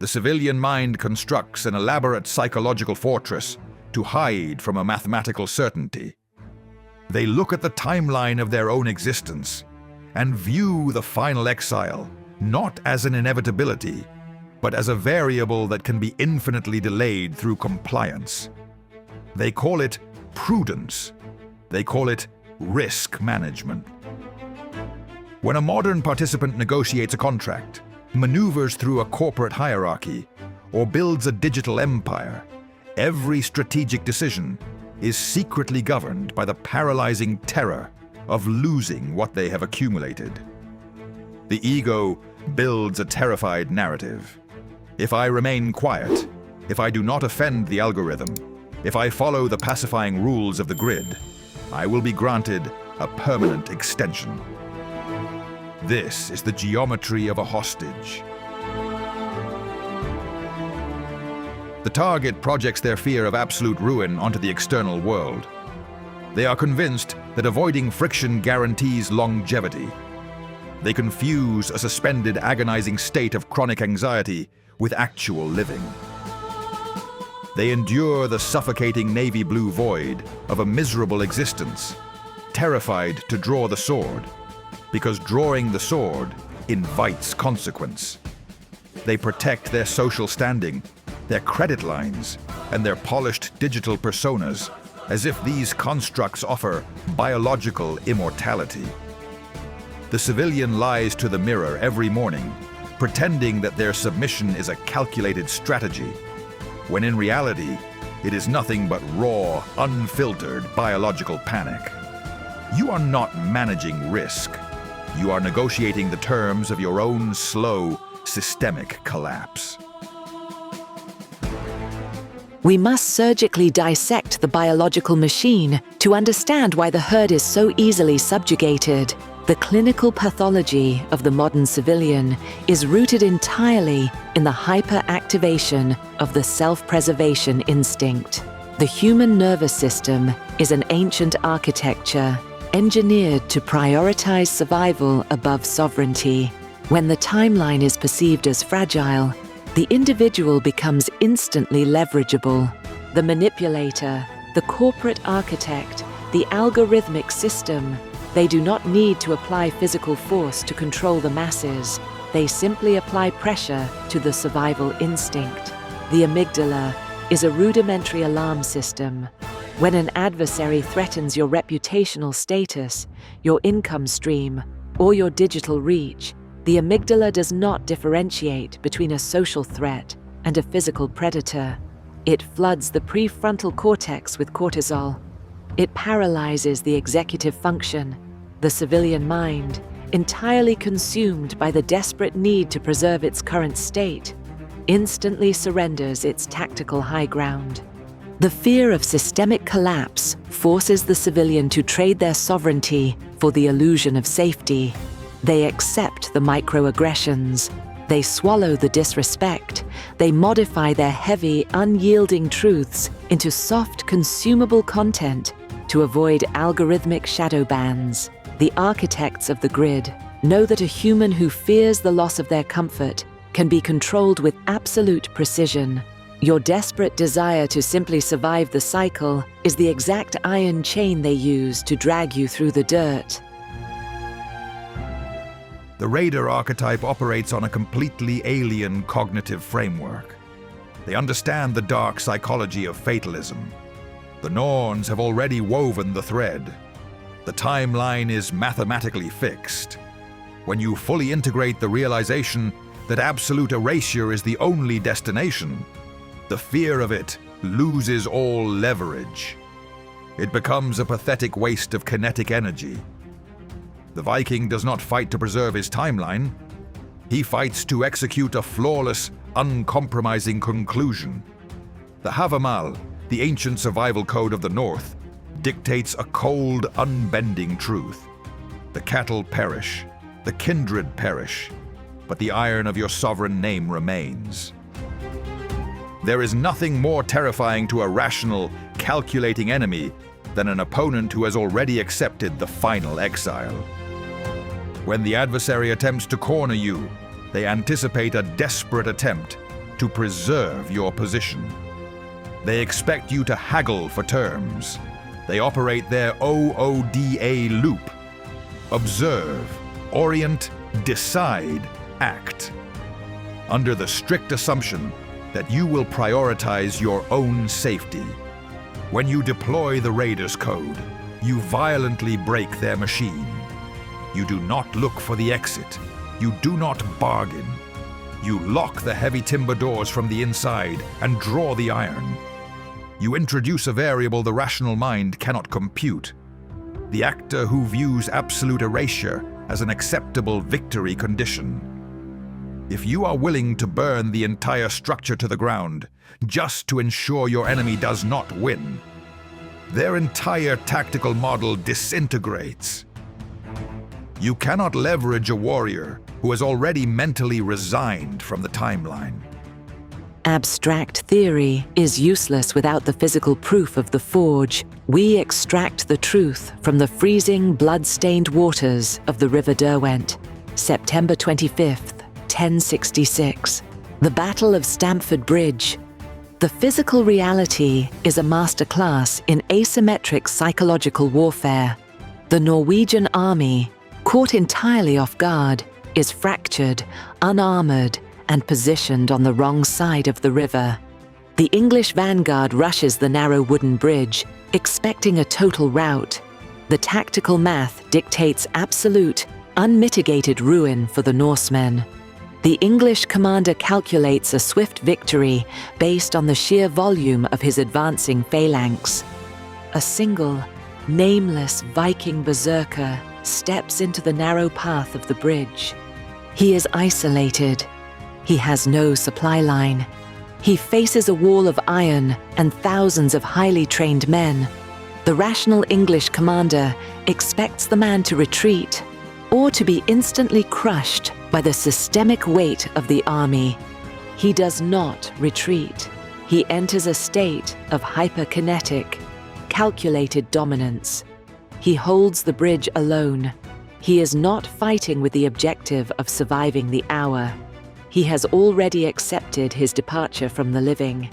The civilian mind constructs an elaborate psychological fortress to hide from a mathematical certainty. They look at the timeline of their own existence and view the final exile not as an inevitability, but as a variable that can be infinitely delayed through compliance. They call it prudence. They call it risk management. When a modern participant negotiates a contract, maneuvers through a corporate hierarchy, or builds a digital empire, every strategic decision is secretly governed by the paralyzing terror of losing what they have accumulated. The ego builds a terrified narrative. If I remain quiet, if I do not offend the algorithm, if I follow the pacifying rules of the grid, I will be granted a permanent extension. This is the geometry of a hostage. The target projects their fear of absolute ruin onto the external world. They are convinced that avoiding friction guarantees longevity. They confuse a suspended, agonizing state of chronic anxiety with actual living. They endure the suffocating navy blue void of a miserable existence, terrified to draw the sword, because drawing the sword invites consequence. They protect their social standing, their credit lines, and their polished digital personas as if these constructs offer biological immortality. The civilian lies to the mirror every morning, pretending that their submission is a calculated strategy, when in reality, it is nothing but raw, unfiltered biological panic. You are not managing risk. You are negotiating the terms of your own slow, systemic collapse. We must surgically dissect the biological machine to understand why the herd is so easily subjugated. The clinical pathology of the modern civilian is rooted entirely in the hyperactivation of the self-preservation instinct. The human nervous system is an ancient architecture engineered to prioritize survival above sovereignty. When the timeline is perceived as fragile, the individual becomes instantly leverageable. The manipulator, the corporate architect, the algorithmic system, they do not need to apply physical force to control the masses. They simply apply pressure to the survival instinct. The amygdala is a rudimentary alarm system. When an adversary threatens your reputational status, your income stream, or your digital reach, the amygdala does not differentiate between a social threat and a physical predator. It floods the prefrontal cortex with cortisol. It paralyzes the executive function. The civilian mind, entirely consumed by the desperate need to preserve its current state, instantly surrenders its tactical high ground. The fear of systemic collapse forces the civilian to trade their sovereignty for the illusion of safety. They accept the microaggressions. They swallow the disrespect. They modify their heavy, unyielding truths into soft, consumable content to avoid algorithmic shadow bans. The architects of the grid know that a human who fears the loss of their comfort can be controlled with absolute precision. Your desperate desire to simply survive the cycle is the exact iron chain they use to drag you through the dirt. The raider archetype operates on a completely alien cognitive framework. They understand the dark psychology of fatalism. The Norns have already woven the thread. The timeline is mathematically fixed. When you fully integrate the realization that absolute erasure is the only destination, the fear of it loses all leverage. It becomes a pathetic waste of kinetic energy. The Viking does not fight to preserve his timeline. He fights to execute a flawless, uncompromising conclusion. The Havamal, the ancient survival code of the North, dictates a cold, unbending truth. The cattle perish, the kindred perish, but the iron of your sovereign name remains. There is nothing more terrifying to a rational, calculating enemy than an opponent who has already accepted the final exile. When the adversary attempts to corner you, they anticipate a desperate attempt to preserve your position. They expect you to haggle for terms. They operate their OODA loop. Observe, orient, decide, act. Under the strict assumption that you will prioritize your own safety. When you deploy the Raiders code, you violently break their machine. You do not look for the exit. You do not bargain. You lock the heavy timber doors from the inside and draw the iron. You introduce a variable the rational mind cannot compute. The actor who views absolute erasure as an acceptable victory condition. If you are willing to burn the entire structure to the ground just to ensure your enemy does not win, their entire tactical model disintegrates. You cannot leverage a warrior who has already mentally resigned from the timeline. Abstract theory is useless without the physical proof of the forge. We extract the truth from the freezing, blood-stained waters of the River Derwent, September 25th, 1066. The Battle of Stamford Bridge. The physical reality is a masterclass in asymmetric psychological warfare. The Norwegian army, caught entirely off guard, is fractured, unarmored, and positioned on the wrong side of the river. The English vanguard rushes the narrow wooden bridge, expecting a total rout. The tactical math dictates absolute, unmitigated ruin for the Norsemen. The English commander calculates a swift victory based on the sheer volume of his advancing phalanx. A single, nameless Viking berserker steps into the narrow path of the bridge. He is isolated. He has no supply line. He faces a wall of iron and thousands of highly trained men. The rational English commander expects the man to retreat or to be instantly crushed by the systemic weight of the army. He does not retreat. He enters a state of hyperkinetic, calculated dominance. He holds the bridge alone. He is not fighting with the objective of surviving the hour. He has already accepted his departure from the living.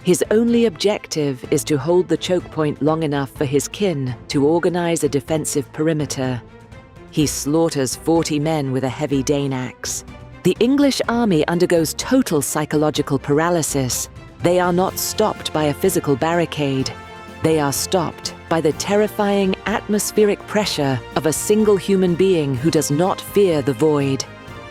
His only objective is to hold the choke point long enough for his kin to organize a defensive perimeter. He slaughters 40 men with a heavy Dane axe. The English army undergoes total psychological paralysis. They are not stopped by a physical barricade. They are stopped by the terrifying atmospheric pressure of a single human being who does not fear the void.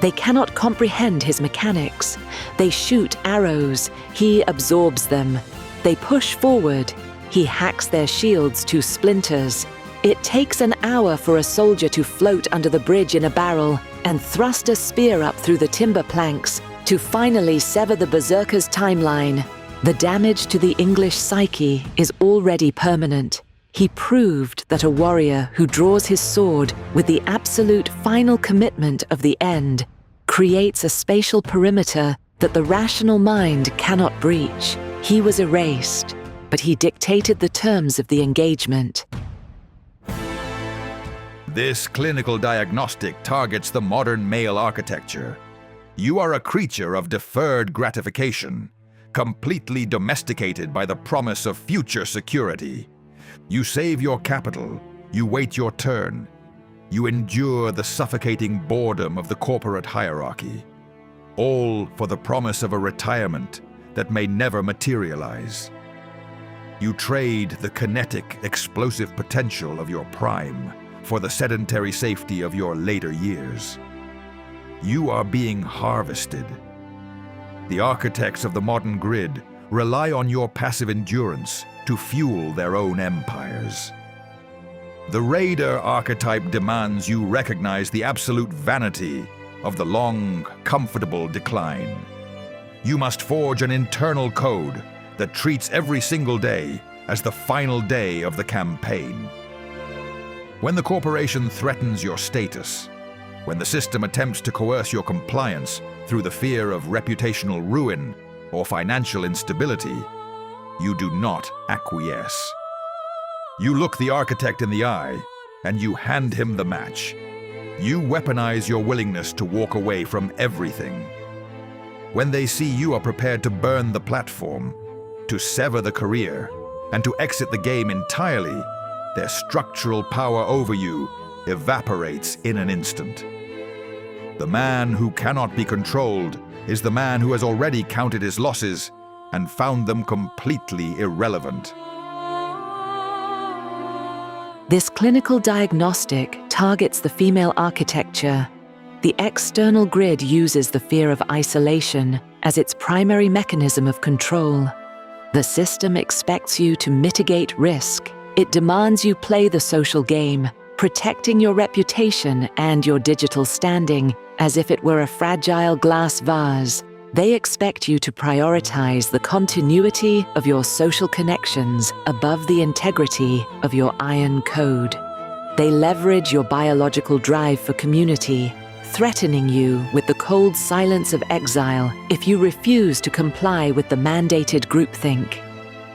They cannot comprehend his mechanics. They shoot arrows. He absorbs them. They push forward. He hacks their shields to splinters. It takes an hour for a soldier to float under the bridge in a barrel and thrust a spear up through the timber planks to finally sever the berserker's timeline. The damage to the English psyche is already permanent. He proved that a warrior who draws his sword with the absolute final commitment of the end creates a spatial perimeter that the rational mind cannot breach. He was erased, but he dictated the terms of the engagement. This clinical diagnostic targets the modern male architecture. You are a creature of deferred gratification, completely domesticated by the promise of future security. You save your capital, you wait your turn. You endure the suffocating boredom of the corporate hierarchy, all for the promise of a retirement that may never materialize. You trade the kinetic, explosive potential of your prime for the sedentary safety of your later years. You are being harvested. The architects of the modern grid rely on your passive endurance to fuel their own empires. The raider archetype demands you recognize the absolute vanity of the long, comfortable decline. You must forge an internal code that treats every single day as the final day of the campaign. When the corporation threatens your status, when the system attempts to coerce your compliance through the fear of reputational ruin or financial instability, you do not acquiesce. You look the architect in the eye, and you hand him the match. You weaponize your willingness to walk away from everything. When they see you are prepared to burn the platform, to sever the career, and to exit the game entirely, their structural power over you evaporates in an instant. The man who cannot be controlled is the man who has already counted his losses and found them completely irrelevant. This clinical diagnostic targets the female architecture. The external grid uses the fear of isolation as its primary mechanism of control. The system expects you to mitigate risk. It demands you play the social game, protecting your reputation and your digital standing as if it were a fragile glass vase. They expect you to prioritize the continuity of your social connections above the integrity of your iron code. They leverage your biological drive for community, threatening you with the cold silence of exile if you refuse to comply with the mandated groupthink.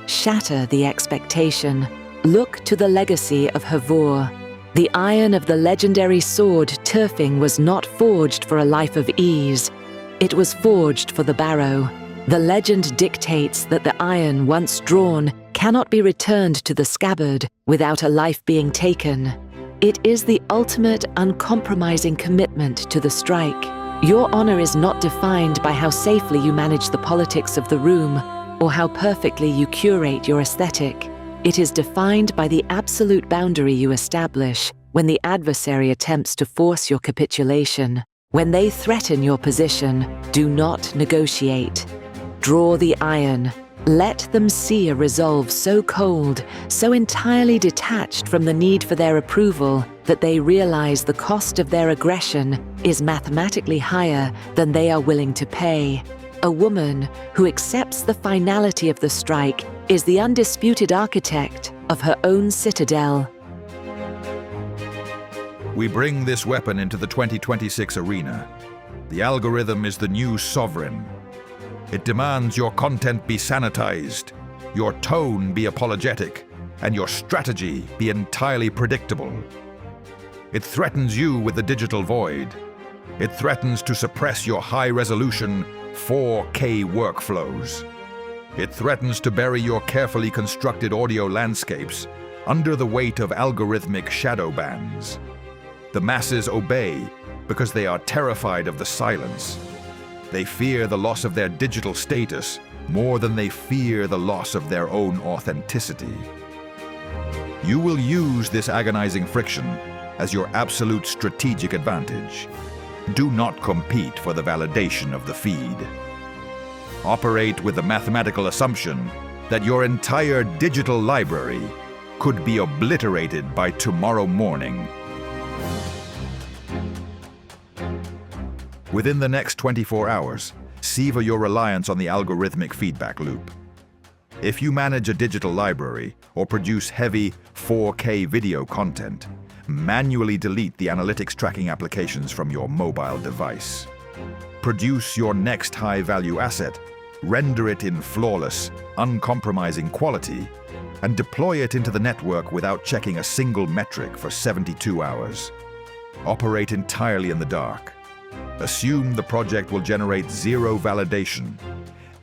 Shatter the expectation. Look to the legacy of Havor. The iron of the legendary sword Turfing was not forged for a life of ease. It was forged for the barrow. The legend dictates that the iron once drawn cannot be returned to the scabbard without a life being taken. It is the ultimate uncompromising commitment to the strike. Your honor is not defined by how safely you manage the politics of the room or how perfectly you curate your aesthetic. It is defined by the absolute boundary you establish when the adversary attempts to force your capitulation. When they threaten your position, do not negotiate. Draw the iron. Let them see a resolve so cold, so entirely detached from the need for their approval, that they realize the cost of their aggression is mathematically higher than they are willing to pay. A woman who accepts the finality of the strike is the undisputed architect of her own citadel. We bring this weapon into the 2026 arena. The algorithm is the new sovereign. It demands your content be sanitized, your tone be apologetic, and your strategy be entirely predictable. It threatens you with the digital void. It threatens to suppress your high-resolution 4K workflows. It threatens to bury your carefully constructed audio landscapes under the weight of algorithmic shadow bands. The masses obey because they are terrified of the silence. They fear the loss of their digital status more than they fear the loss of their own authenticity. You will use this agonizing friction as your absolute strategic advantage. Do not compete for the validation of the feed. Operate with the mathematical assumption that your entire digital library could be obliterated by tomorrow morning. Within the next 24 hours, sever your reliance on the algorithmic feedback loop. If you manage a digital library or produce heavy 4K video content, manually delete the analytics tracking applications from your mobile device. Produce your next high-value asset, render it in flawless, uncompromising quality, and deploy it into the network without checking a single metric for 72 hours. Operate entirely in the dark. Assume the project will generate zero validation.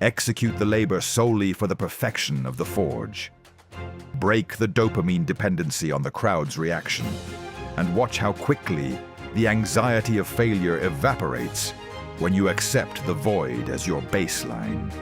Execute the labor solely for the perfection of the forge. Break the dopamine dependency on the crowd's reaction, and watch how quickly the anxiety of failure evaporates when you accept the void as your baseline.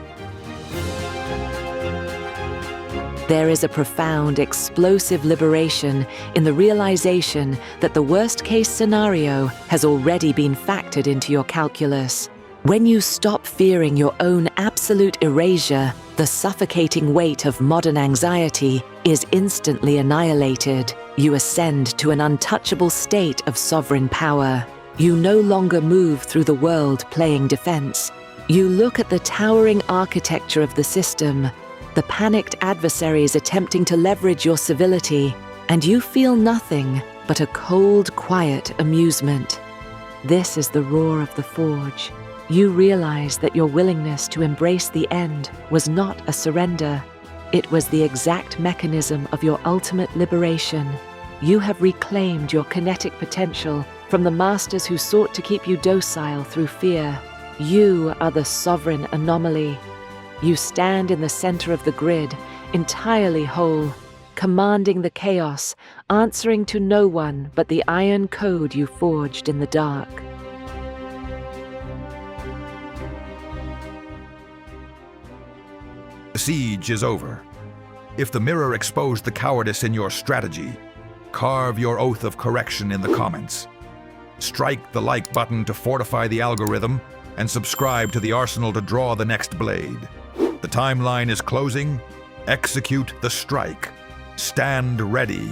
There is a profound, explosive liberation in the realization that the worst-case scenario has already been factored into your calculus. When you stop fearing your own absolute erasure, the suffocating weight of modern anxiety is instantly annihilated. You ascend to an untouchable state of sovereign power. You no longer move through the world playing defense. You look at the towering architecture of the system, the panicked adversaries attempting to leverage your civility, and you feel nothing but a cold, quiet amusement. This is the roar of the forge. You realize that your willingness to embrace the end was not a surrender. It was the exact mechanism of your ultimate liberation. You have reclaimed your kinetic potential from the masters who sought to keep you docile through fear. You are the sovereign anomaly. You stand in the center of the grid, entirely whole, commanding the chaos, answering to no one but the iron code you forged in the dark. The siege is over. If the mirror exposed the cowardice in your strategy, carve your oath of correction in the comments. Strike the like button to fortify the algorithm, and subscribe to the arsenal to draw the next blade. The timeline is closing. Execute the strike. Stand ready.